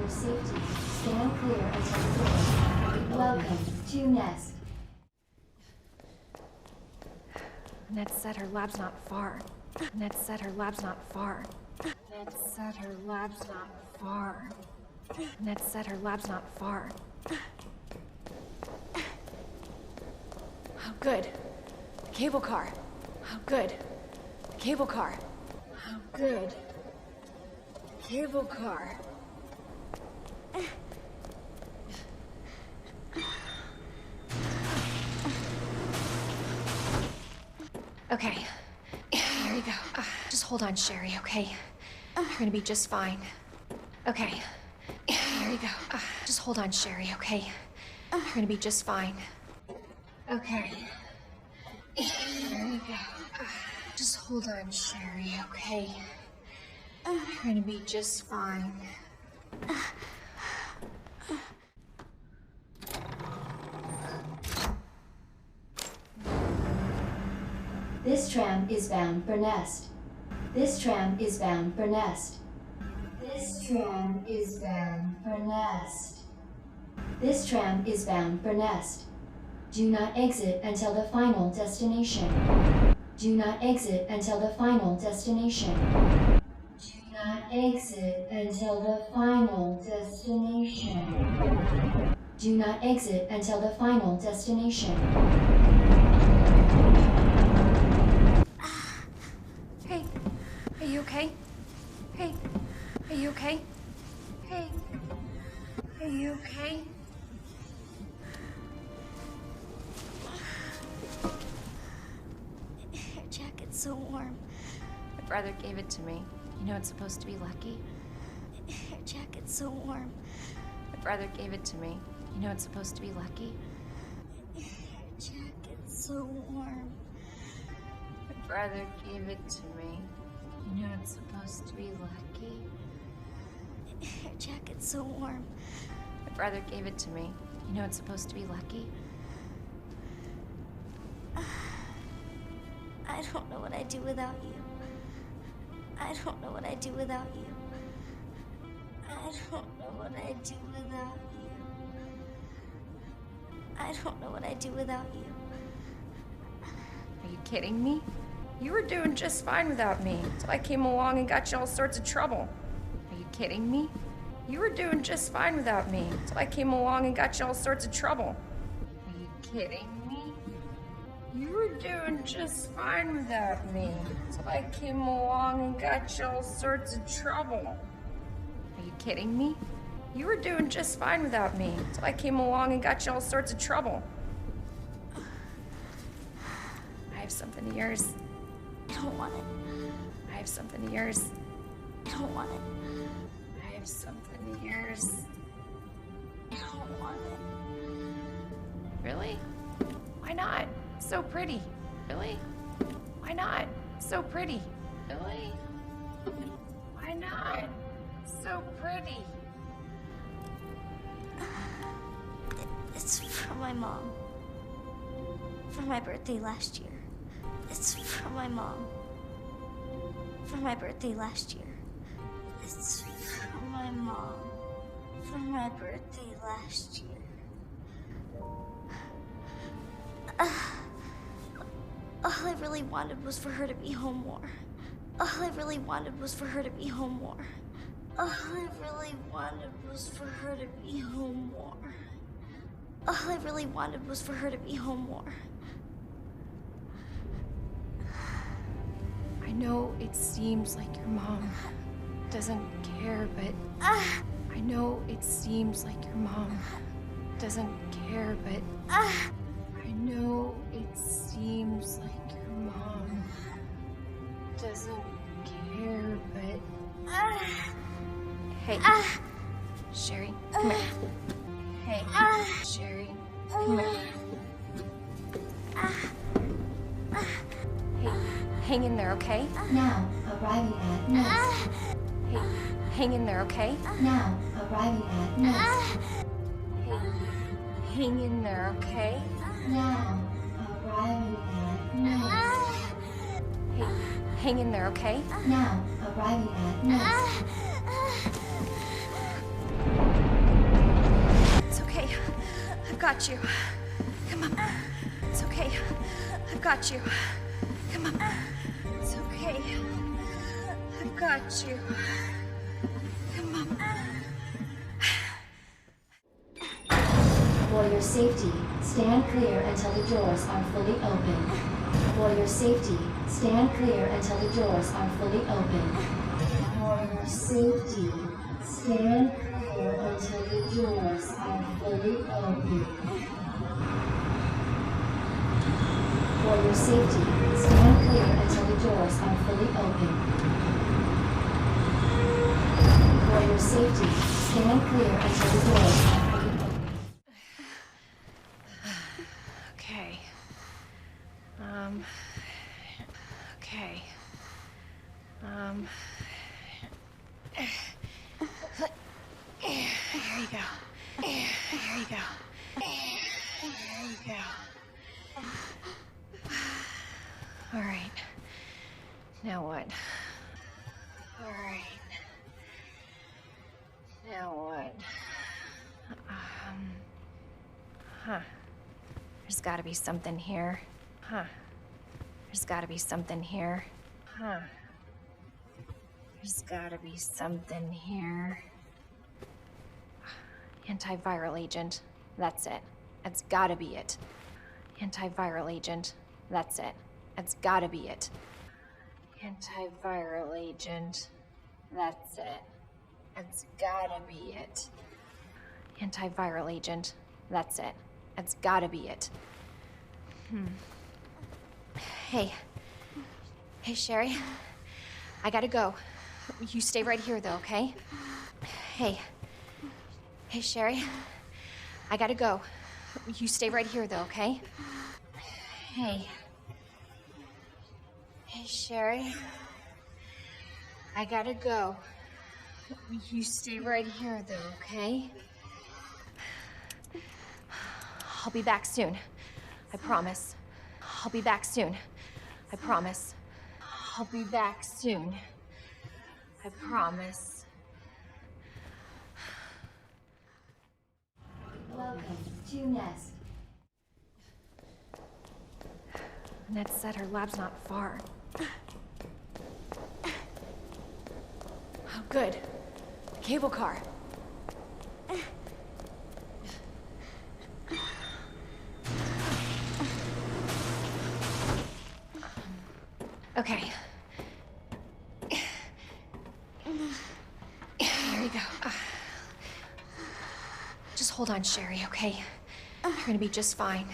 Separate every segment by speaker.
Speaker 1: your safety, stand clear until clear. Welcome to Nest.
Speaker 2: Ned said her lab's not far. Ned said her lab's not far. Ned said her lab's not far. Ned said her lab's not far. Oh, good. The cable car. Oh, good. The cable car. Oh, good. The cable car. Okay. Here you go. Just hold on, Sherry, okay? You're gonna be just fine. Okay. Here you go. Just hold on, Sherry, okay? You're gonna be just fine. Okay. Here you go. Just hold on, Sherry, okay? You're gonna be just fine.
Speaker 1: This tram is bound for Nest. This tram is bound for Nest. This tram is bound for Nest. This tram is bound for Nest. Do not exit until the final destination. Do not exit until the final destination. Do not exit until the final destination. Do not exit until the final destination.
Speaker 2: Hey, are you okay? Hey, are you okay? Hey, are you okay?
Speaker 3: Your jacket's so warm.
Speaker 2: My brother gave it to me. You know it's supposed to be lucky.
Speaker 3: Your jacket's so warm.
Speaker 2: My brother gave it to me. You know it's supposed to be lucky.
Speaker 3: Your jacket's so warm.
Speaker 2: My brother gave it to me. You know it's supposed to be lucky.
Speaker 3: Your jacket's so warm.
Speaker 2: My brother gave it to me. You know it's supposed to be lucky.
Speaker 3: I don't know what I'd do without you. I don't know what I'd do without you. I don't know what I'd do without you. I don't know what I'd do without you.
Speaker 2: Are you kidding me? You were doing just fine without me, so I came along and got you all sorts of trouble. Are you kidding me? You were doing just fine without me, so I came along and got you all sorts of trouble. Are you kidding me? You were doing just fine without me, so I came along and got you all sorts of trouble. Are you kidding me? You were doing just fine without me, so I came along and got you all sorts of trouble. I have something of yours.
Speaker 3: I don't want it.
Speaker 2: I have something of yours.
Speaker 3: I don't want it.
Speaker 2: I have something of yours.
Speaker 3: I don't want it.
Speaker 2: Really? Why not? So pretty. Really? Why not? So pretty. Really? Why not? So pretty.
Speaker 3: It's from my mom. For my birthday last year. It's from my mom. For my birthday last year. It's from my mom. For my birthday last year. All I really wanted was for her to be home more. All I really wanted was for her to be home more. All I really wanted was for her to be home more. All I really wanted was for her to be home more.
Speaker 2: I know it seems like your mom doesn't care, but I know it seems like your mom doesn't care, but I know it seems like your mom doesn't care, but hey, Sherry, come here. Hey, Sherry, come here. Hey, hang in there, okay?
Speaker 1: Now arriving at Nest.
Speaker 2: Hey, hang in there, okay?
Speaker 1: Now arriving at Nest.
Speaker 2: Hey, hang in there, okay?
Speaker 1: Now arriving at Nest.
Speaker 2: Hey, hang in there, okay?
Speaker 1: Now arriving at Nest.
Speaker 2: got you. Come on. It's okay. I've got you. Come on. It's okay. I've got you. Come on.
Speaker 1: For your safety, stand clear until the doors are fully open. For your safety, stand clear until the doors are fully open. For your safety, stand clear until the doors are fully open. For your safety, stand clear until the doors are fully open. For your safety, stand clear until the doors are fully open.
Speaker 2: Okay. Okay. Here you go. Here you go. There you go. All right. Now what? All right. Now what? Huh. There's gotta be something here. Huh. There's gotta be something here. Huh. There's gotta be something here. Antiviral agent. That's it. That's gotta be it. Antiviral agent. That's it. That's gotta be it. Antiviral agent. That's it. That's gotta be it. Antiviral agent. That's it. That's gotta be it. Hey. Hey, Sherry. I gotta go. You stay right here, though, okay? Hey. Hey, Sherry. I gotta go. You stay right here, though, okay? Hey. Hey, Sherry. I gotta go. You stay right here, though, okay? I'll be back soon. I promise. I'll be back soon. I promise. I'll be back soon. I promise.
Speaker 1: Welcome to Nest.
Speaker 2: Ned said her lab's not far. Oh, good. The cable car. Okay. Here you go. Just hold on, Sherry, okay? You're gonna be just fine.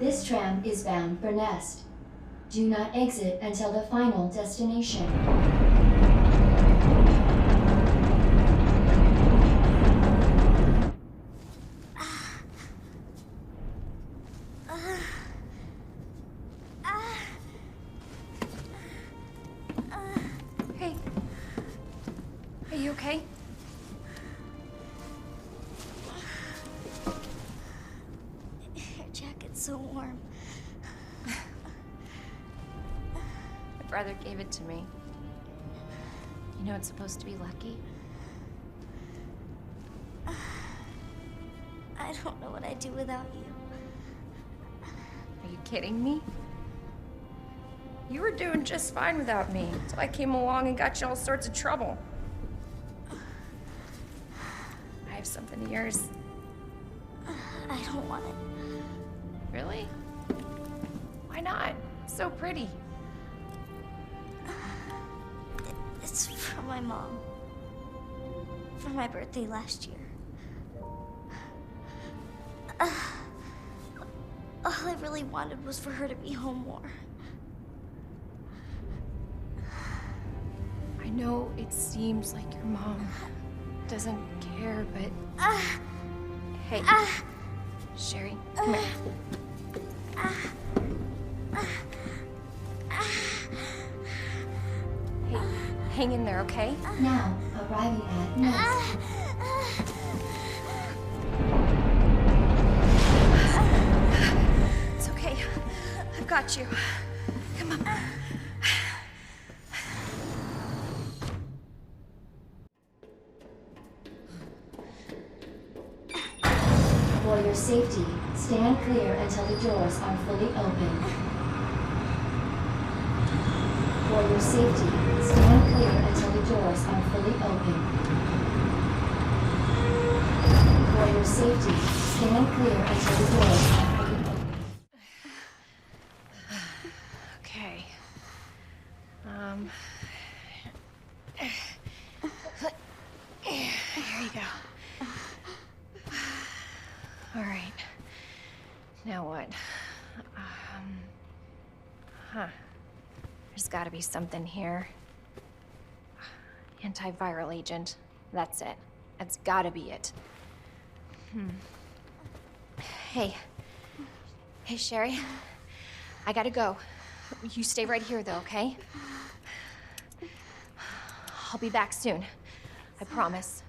Speaker 1: This tram is bound for Nest. Do not exit until the final destination.
Speaker 2: Hey. Are you okay?
Speaker 3: Your jacket's so warm.
Speaker 2: My brother gave it to me. You know it's supposed to be lucky?
Speaker 3: I don't know what I'd do without you.
Speaker 2: Are you kidding me? You were doing just fine without me, so I came along and got you all sorts of trouble. I have something of yours.
Speaker 3: I don't want it.
Speaker 2: Really? Why not? It's so pretty.
Speaker 3: It's from my mom. For my birthday last year. All I really wanted was for her to be home more.
Speaker 2: I know it seems like your mom doesn't care, but... Hey, Sherry, come here. Hey, hang in there, okay?
Speaker 1: Now, arriving at Nest.
Speaker 2: It's okay. I've got you. Come on.
Speaker 1: Stand clear until the doors are fully open. For your safety, stand clear until the doors are fully open. For your safety, stand clear until the doors are fully open.
Speaker 2: Okay. Here you go. All right. Now what? There's gotta be something here. Antiviral agent. That's it. That's gotta be it. Hey. Hey, Sherry. I gotta go. You stay right here, though, okay? I'll be back soon. I promise.